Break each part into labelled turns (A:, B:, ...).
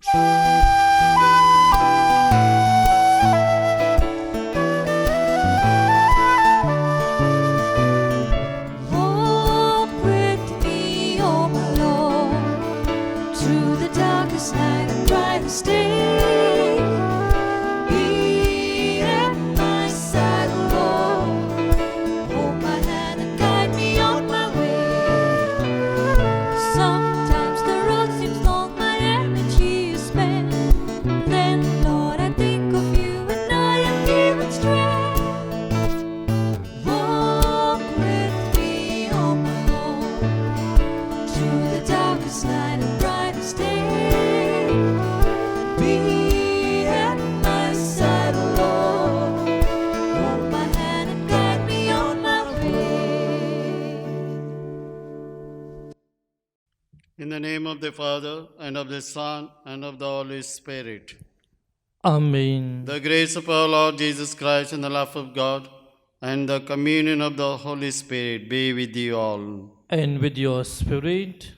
A: Walk with me, oh my Lord, through the darkest night and brightest day. Be at my side, Lord. Hold my hand and guide me on my way. Sometimes the road seems long, my energy is spent. Then, Lord, I think of you and I am given strength. Walk with me, oh my Lord, through the darkest night and brightest day. Be at my side, Lord. Hold my hand and guide me on my way.
B: In the name of the Father, and of the Son, and of the Holy Spirit.
C: Amen.
B: The grace of our Lord Jesus Christ and the love of God and the communion of the Holy Spirit be with you all.
C: And with your spirit,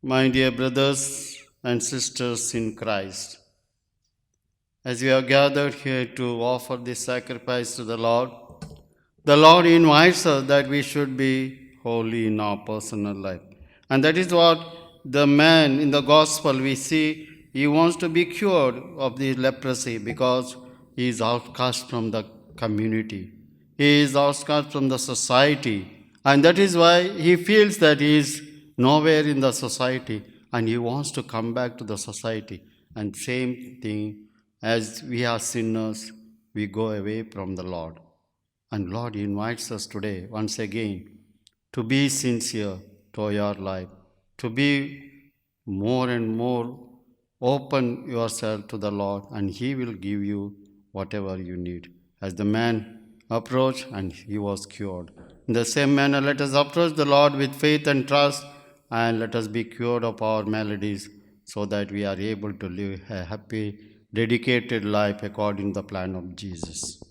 B: My dear brothers and sisters in Christ, as we are gathered here to offer this sacrifice to the Lord invites us that we should be holy in our personal life. And that is what the man in the gospel we see, he wants to be cured of the leprosy because he is outcast from the community. He is outcast from the society. And that is why he feels that he is nowhere in the society and he wants to come back to the society. And same thing, as we are sinners, we go away from the Lord. And Lord invites us today, once again, to be sincere to your life, to be more and more open yourself to the Lord, and He will give you whatever you need. As the man approached and he was cured. In the same manner, let us approach the Lord with faith and trust, and let us be cured of our maladies so that we are able to live a happy, dedicated life according to the plan of Jesus.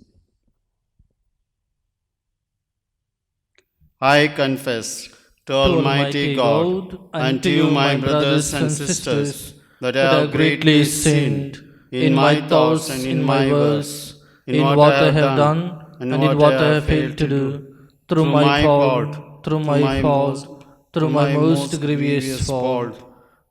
B: I confess to Almighty God and to you, my brothers and sisters, that I have greatly sinned in my thoughts and in my words,
C: in what I have done, and in what I have failed to do, through my fault, through my most grievous fault.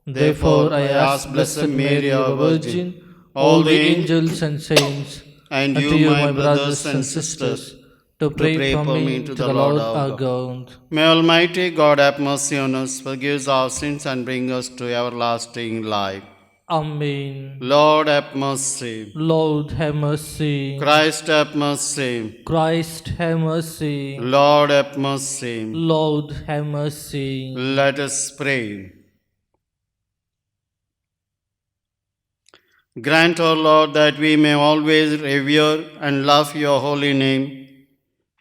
C: Therefore I ask Blessed Mary, our Virgin, all the angels and saints,
B: and
C: and
B: you,
C: to you,
B: my
C: my
B: brothers and sisters,
C: to pray for me to the Lord our God.
B: May Almighty God have mercy on us, forgive us our sins, and bring us to everlasting life.
C: Amen.
B: Lord have mercy.
C: Lord have mercy.
B: Christ have mercy.
C: Christ have mercy.
B: Lord have mercy.
C: Lord have mercy.
B: Let us pray. Grant, O Lord, that we may always revere and love your holy name.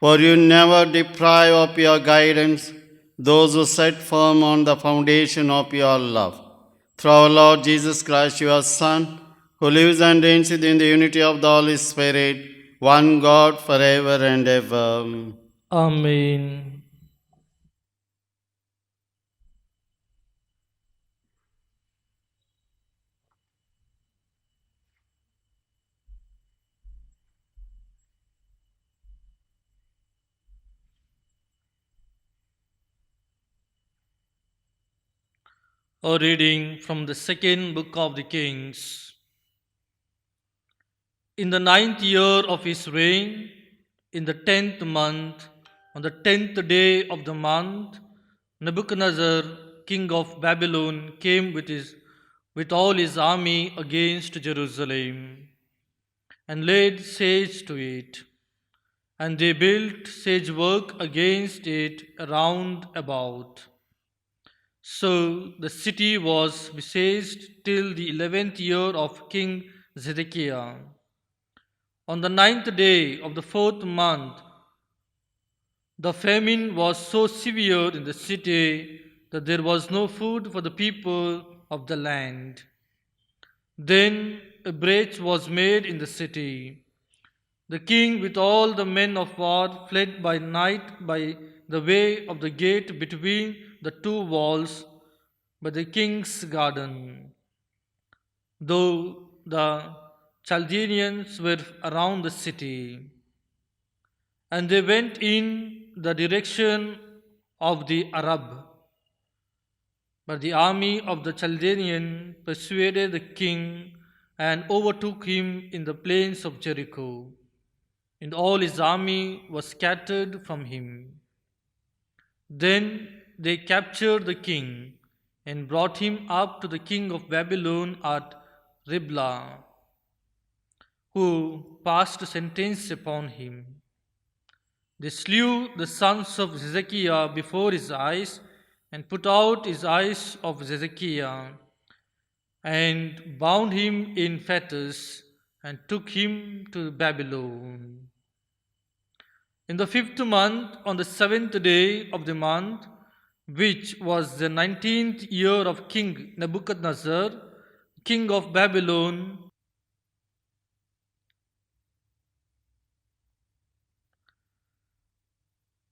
B: For you never deprive of your guidance those who set firm on the foundation of your love. Through our Lord Jesus Christ, your Son, who lives and reigns in the unity of the Holy Spirit, one God forever and ever.
C: Amen. A reading from the second book of the Kings. In the 9th year of his reign, in the 10th month, on the 10th day of the month, Nebuchadnezzar, king of Babylon, came with all his army against Jerusalem, and laid siege to it. And they built siege work against it round about. So the city was besieged till the 11th year of King Zedekiah. On the 9th day of the 4th month, the famine was so severe in the city that there was no food for the people of the land. Then a breach was made in the city. The king with all the men of war fled by night by the way of the gate between the two walls by the king's garden. though the Chaldeans were around the city. And they went in the direction of the Arab. But the army of the Chaldean persuaded the king and overtook him in the plains of Jericho, and all his army was scattered from him. Then they captured the king and brought him up to the king of Babylon at Riblah, who passed sentence upon him. They slew the sons of Zedekiah before his eyes and put out his eyes of Zedekiah and bound him in fetters and took him to Babylon. In the 5th month, on the 7th day of the month, which was the 19th year of King Nebuchadnezzar, king of Babylon,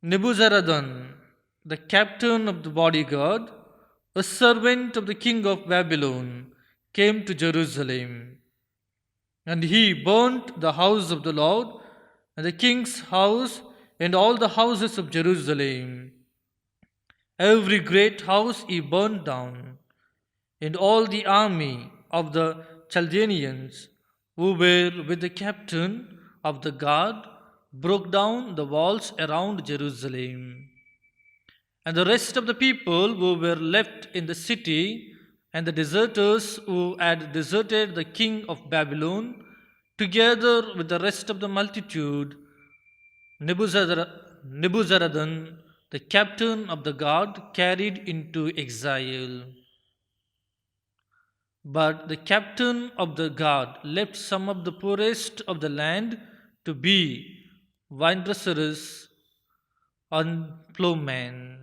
C: Nebuzaradan, the captain of the bodyguard, a servant of the king of Babylon, came to Jerusalem. And he burnt the house of the Lord, and the king's house, and all the houses of Jerusalem. Every great house he burnt down, and all the army of the Chaldeans who were with the captain of the guard broke down the walls around Jerusalem. And the rest of the people who were left in the city, and the deserters who had deserted the king of Babylon, together with the rest of the multitude, Nebuzaradan, the captain of the guard, carried into exile. But the captain of the guard left some of the poorest of the land to be vinedressers and plowmen.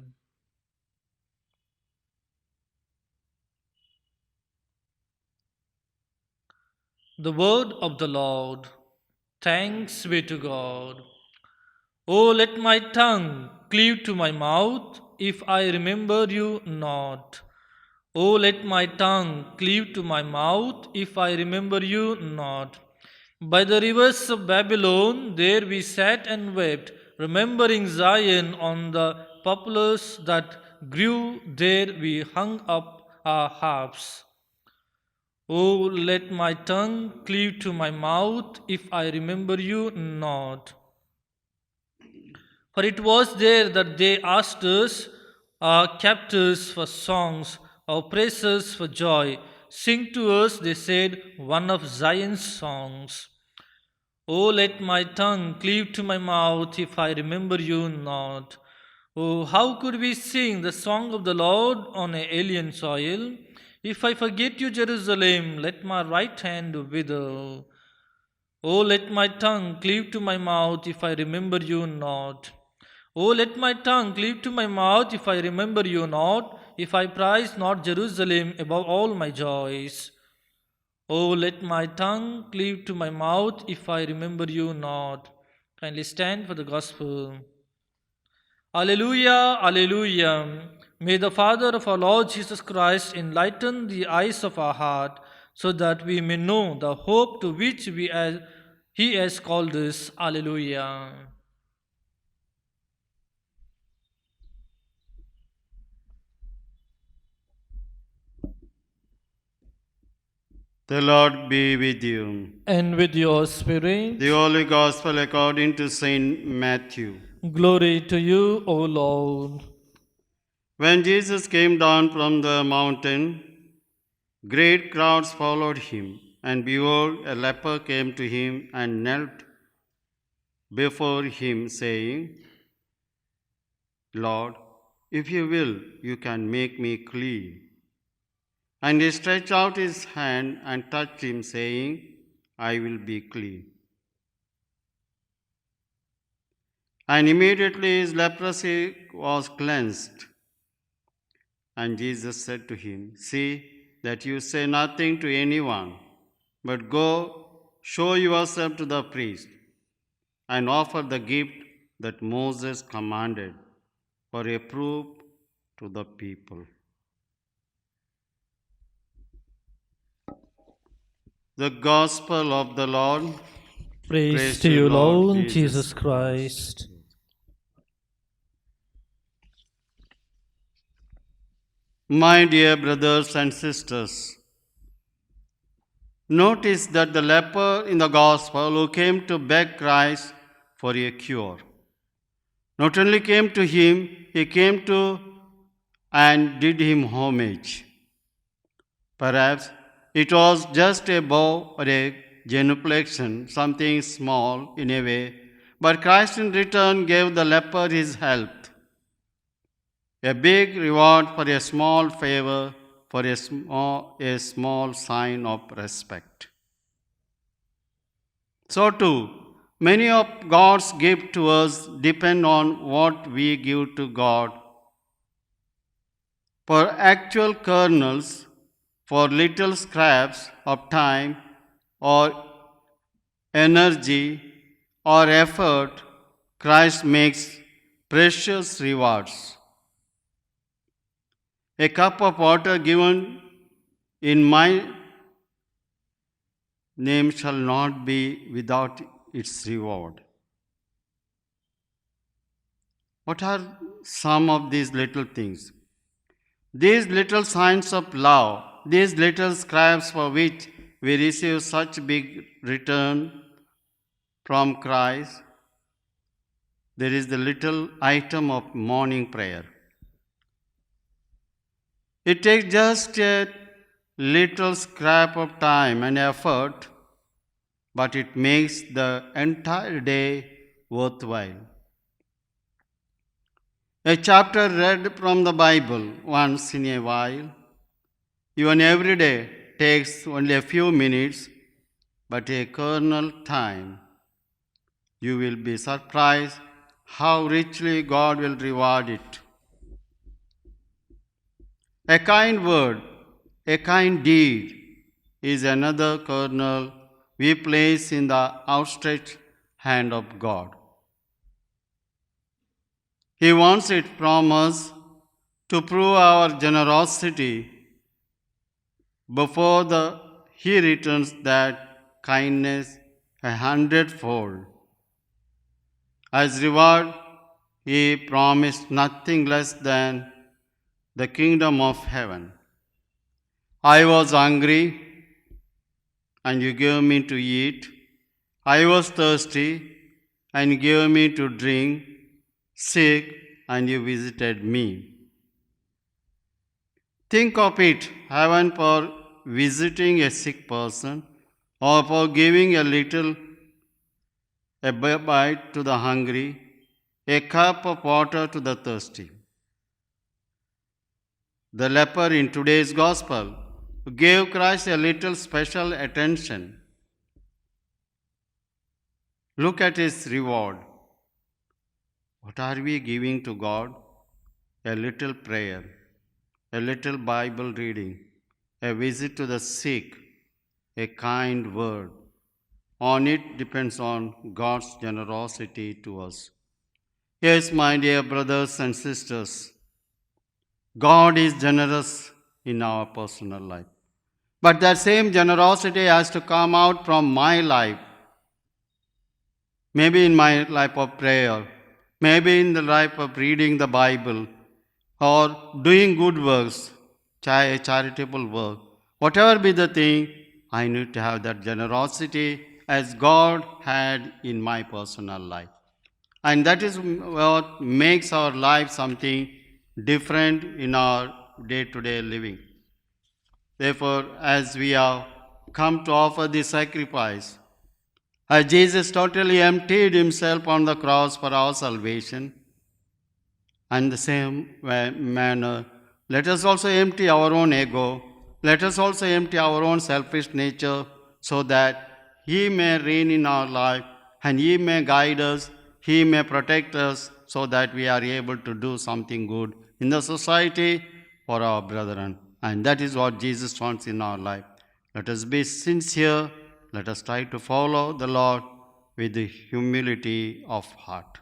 C: The word of the Lord. Thanks be to God. Oh, let my tongue cleave to my mouth if I remember you not. Oh, let my tongue cleave to my mouth if I remember you not. By the rivers of Babylon, there we sat and wept, remembering Zion on the poplars that grew there we hung up our harps. Oh, let my tongue cleave to my mouth if I remember you not. For it was there that they asked us, our captors, for songs, our praises for joy. Sing to us, they said, one of Zion's songs. Oh, let my tongue cleave to my mouth if I remember you not. Oh, how could we sing the song of the Lord on an alien soil? If I forget you, Jerusalem, let my right hand wither. Oh, let my tongue cleave to my mouth if I remember you not. Oh, let my tongue cleave to my mouth if I remember you not, if I prize not Jerusalem above all my joys. Oh, let my tongue cleave to my mouth if I remember you not. Kindly stand for the gospel. Alleluia, Alleluia. May the Father of our Lord Jesus Christ enlighten the eyes of our heart, so that we may know the hope to which He has called us. Alleluia.
B: The Lord be with you.
C: And with your spirit.
B: The Holy Gospel according to Saint Matthew.
C: Glory to you, O Lord.
B: When Jesus came down from the mountain, great crowds followed him, and behold, a leper came to him and knelt before him, saying, Lord, if you will, you can make me clean. And he stretched out his hand and touched him, saying, I will be clean. And immediately his leprosy was cleansed. And Jesus said to him, See that you say nothing to anyone, but go show yourself to the priest and offer the gift that Moses commanded for a proof to the people. The Gospel of the Lord.
C: Praise to you, Lord Jesus Christ.
B: My dear brothers and sisters, notice that the leper in the Gospel who came to beg Christ for a cure not only came to him, he came to and did him homage. Perhaps it was just a bow or a genuflection, something small in a way, but Christ in return gave the leper his health. A big reward for a small favor, for a small sign of respect. So too, many of God's gifts to us depend on what we give to God. For actual kernels, for little scraps of time or energy or effort, Christ makes precious rewards. A cup of water given in my name shall not be without its reward. What are some of these little things? These little signs of love, these little scraps for which we receive such big return from Christ. There is the little item of morning prayer. It takes just a little scrap of time and effort, but it makes the entire day worthwhile. A chapter read from the Bible once in a while, even every day, takes only a few minutes, but a kernel time. You will be surprised how richly God will reward it. A kind word, a kind deed is another kernel we place in the outstretched hand of God. He wants it from us to prove our generosity before He returns that kindness 100-fold. As reward, He promised nothing less than the kingdom of heaven. I was hungry, and you gave me to eat. I was thirsty, and you gave me to drink. Sick, and you visited me. Think of it, heaven for visiting a sick person, or for giving a bite to the hungry, a cup of water to the thirsty. The leper in today's gospel gave Christ a little special attention. Look at his reward. What are we giving to God? A little prayer, a little Bible reading, a visit to the sick, a kind word. On it depends on God's generosity to us. Yes, my dear brothers and sisters, God is generous in our personal life. But that same generosity has to come out from my life. Maybe in my life of prayer, maybe in the life of reading the Bible, or doing good works, charitable work. Whatever be the thing, I need to have that generosity as God had in my personal life. And that is what makes our life something different in our day-to-day living. Therefore, as we have come to offer this sacrifice, as Jesus totally emptied himself on the cross for our salvation, and the same manner, let us also empty our own ego. Let us also empty our own selfish nature so that He may reign in our life and He may guide us, He may protect us so that we are able to do something good in the society for our brethren. And that is what Jesus wants in our life. Let us be sincere. Let us try to follow the Lord with the humility of heart.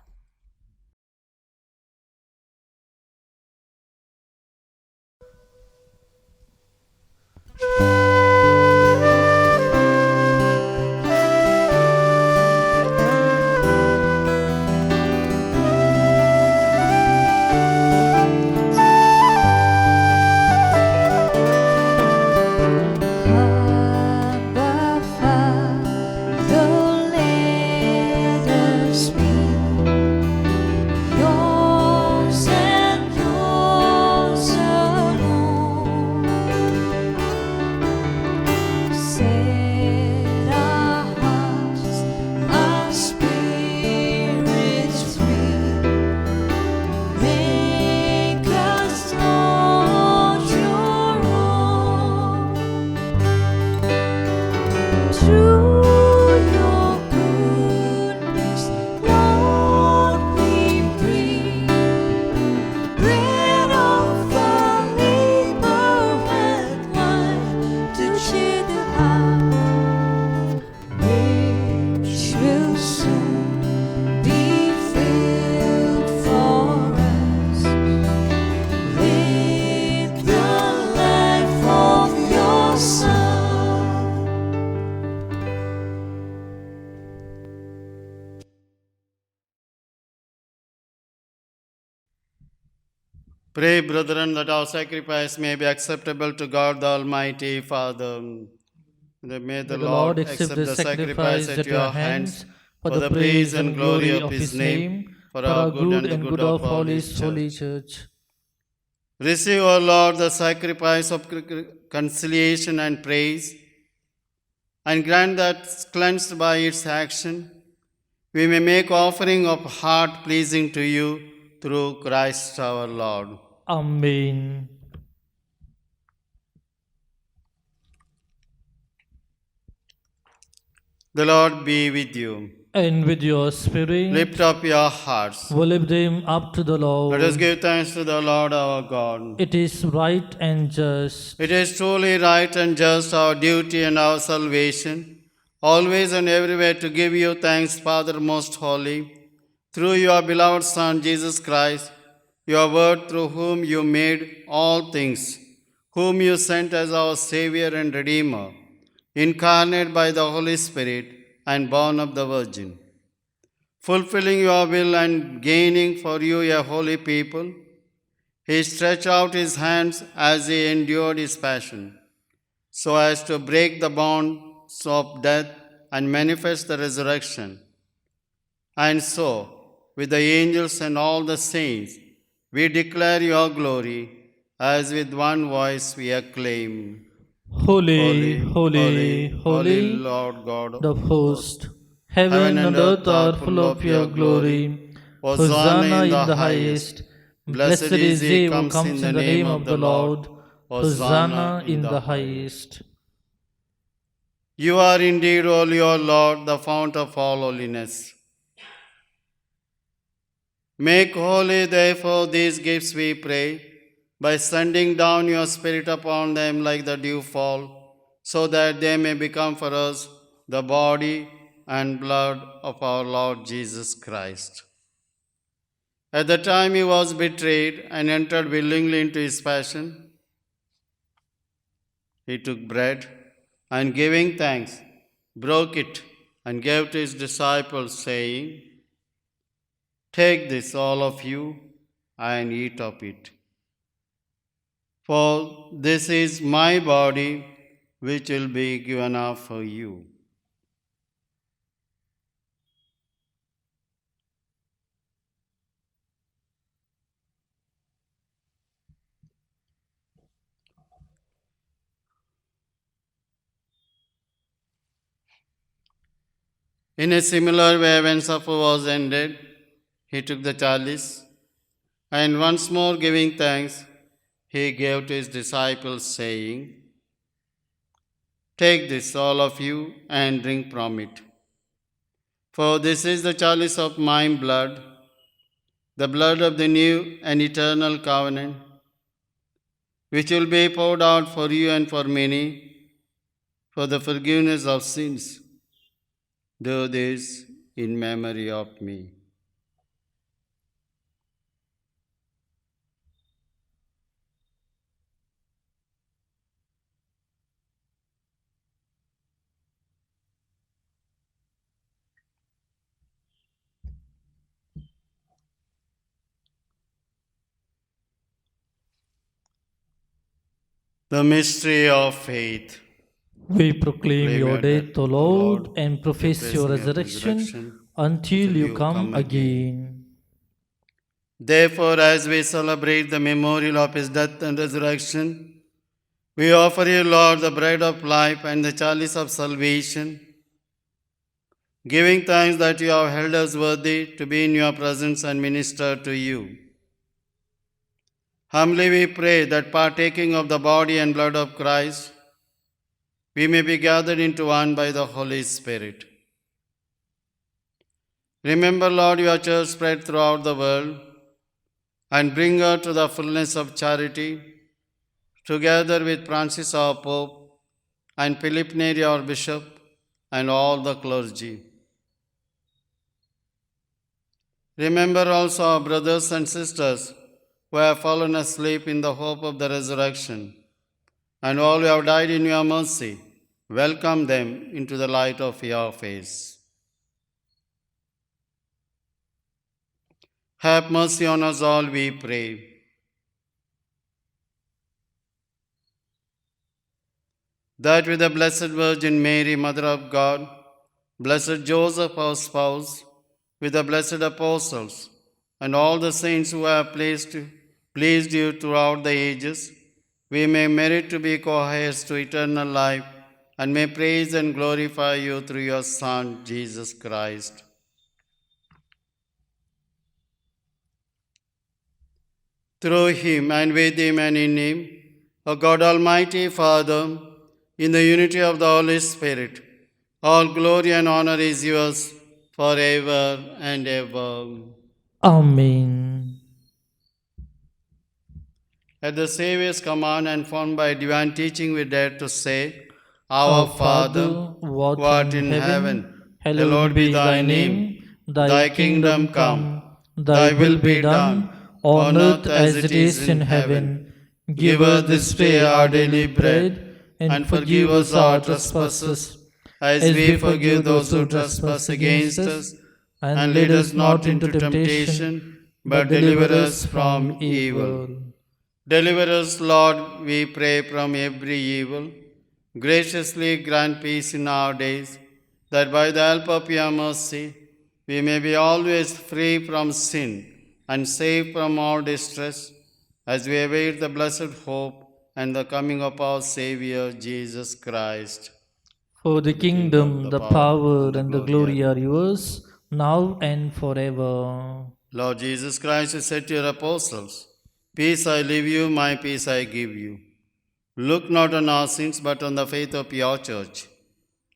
B: Pray, brethren, that our sacrifice may be acceptable to God the Almighty Father. That may the Lord accept the sacrifice at your hands for the praise and glory of His name, for our good and the good of all His
C: holy
B: church.
C: church.
B: Receive, O Lord, the sacrifice of conciliation and praise, and grant that, cleansed by its action, we may make offering of heart pleasing to you through Christ our Lord.
C: Amen.
B: The Lord be with you.
C: And with your spirit,
B: Lift up your hearts.
C: we lift them up to the Lord.
B: Let us give thanks to the Lord our God.
C: It is right and just.
B: It is truly right and just, our duty and our salvation, always and everywhere to give you thanks, Father most holy, through your beloved Son, Jesus Christ, your word through whom you made all things, whom you sent as our Savior and Redeemer, incarnate by the Holy Spirit and born of the Virgin. Fulfilling your will and gaining for you a holy people, He stretched out His hands as He endured His passion, so as to break the bonds of death and manifest the resurrection. And so, with the angels and all the saints, we declare your glory, as with one voice we acclaim.
C: Holy, holy, holy,
B: Lord God
C: the host. Heaven and earth are full of your glory. Hosanna in the highest. Blessed is he who comes in the name of the Lord. Hosanna in the highest.
B: You are indeed holy, O Lord, the fount of all holiness. Make holy, therefore, these gifts, we pray, by sending down your Spirit upon them like the dewfall, so that they may become for us the body and blood of our Lord Jesus Christ. At the time he was betrayed and entered willingly into his passion, he took bread and, giving thanks, broke it and gave to his disciples, saying, "Take this, all of you, and eat of it. For this is my body, which will be given up for you." In a similar way, when supper was ended, he took the chalice, and once more giving thanks, he gave to his disciples, saying, "Take this, all of you, and drink from it. For this is the chalice of my blood, the blood of the new and eternal covenant, which will be poured out for you and for many for the forgiveness of sins. Do this in memory of me." The mystery of faith.
C: We proclaim your death, O Lord, and profess
B: professing
C: your
B: your
C: resurrection until you come again.
B: Therefore, as we celebrate the memorial of his death and resurrection, we offer you, Lord, the bread of life and the chalice of salvation, giving thanks that you have held us worthy to be in your presence and minister to you. Humbly we pray that, partaking of the body and blood of Christ, we may be gathered into one by the Holy Spirit. Remember, Lord, your church spread throughout the world, and bring her to the fullness of charity, together with Francis our Pope, and Philip Neri our Bishop, and all the clergy. Remember also our brothers and sisters who have fallen asleep in the hope of the resurrection, and all who have died in your mercy. Welcome them into the light of your face. Have mercy on us all, we pray. that with the Blessed Virgin Mary, Mother of God, Blessed Joseph, our spouse, with the blessed apostles, and all the saints who have pleased you throughout the ages, we may merit to be co-heirs to eternal life, and may praise and glorify you through your Son, Jesus Christ. Through him, and with him, and in him, O God Almighty Father, in the unity of the Holy Spirit, all glory and honor is yours forever and ever.
D: Amen.
B: At the Saviour's command and formed by divine teaching, we dare to say, Our Father, who art in heaven, hallowed be thy name. Thy kingdom come, thy will be done, on earth as it is in heaven. Give us this day our daily bread, and forgive us our trespasses, as we forgive those who trespass against us. And lead us not into temptation, but deliver us from evil. Deliver us, Lord, we pray, from every evil. Graciously grant peace in our days, that by the help of your mercy we may be always free from sin and safe from all distress, as we await the blessed hope and the coming of our Saviour Jesus Christ.
D: For the kingdom, the power, and the glory are yours, now and forever.
B: Lord Jesus Christ, you said to your apostles, Peace I leave you, my peace I give you. Look not on our sins, but on the faith of your church,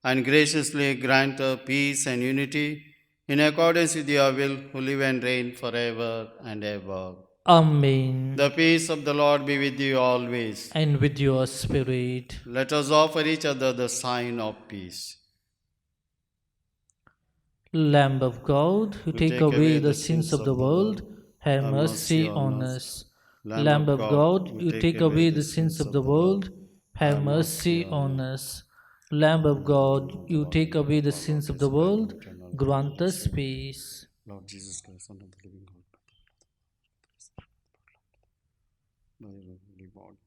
B: and graciously grant her peace and unity in accordance with your will, who live and reign forever and ever.
D: Amen.
B: The peace of the Lord be with you always.
D: And with your spirit.
B: Let us offer each other the sign of peace.
D: Lamb of God, who take away the sins of the world, have mercy on us. Lamb of God, you take away the sins of the world, have mercy on us. Lamb of God, you take away the sins of the world, grant us peace.
B: Lord Jesus Christ, Son of the living God, by your holy body.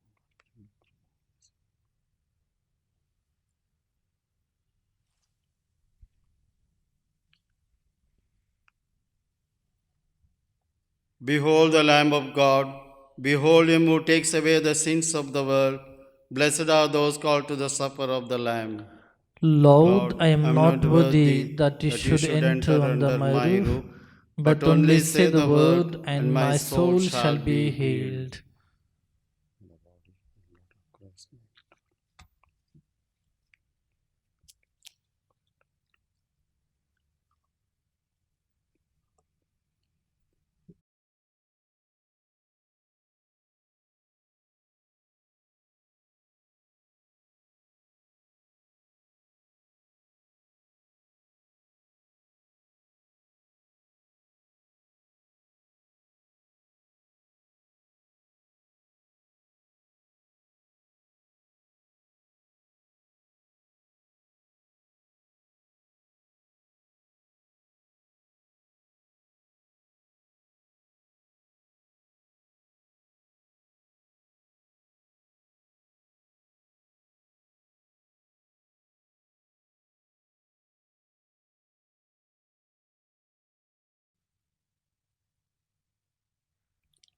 B: Behold the Lamb of God. Behold him who takes away the sins of the world. Blessed are those called to the supper of the Lamb.
D: Lord, I am not worthy that you should enter under my roof, but only say the word, and my soul shall be healed.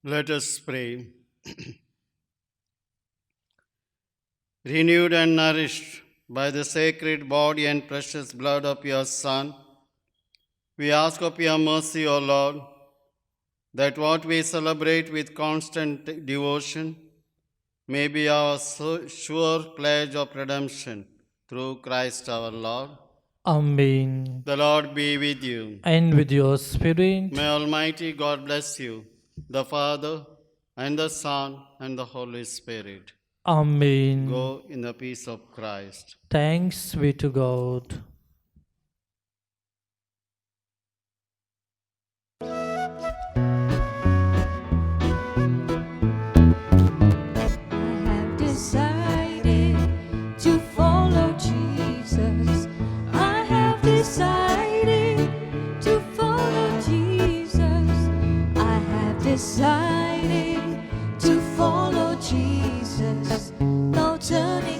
B: Let us pray. Renewed and nourished by the sacred body and precious blood of your Son, we ask of your mercy, O Lord, that what we celebrate with constant devotion may be our sure pledge of redemption through Christ our Lord.
D: Amen.
B: The Lord be with you.
D: And with your spirit.
B: May Almighty God bless you, the Father, and the Son, and the Holy Spirit.
D: Amen.
B: Go in the peace of Christ.
D: Thanks be to God.
A: I have decided to follow Jesus. I have decided to follow Jesus. I have decided to follow Jesus. No turning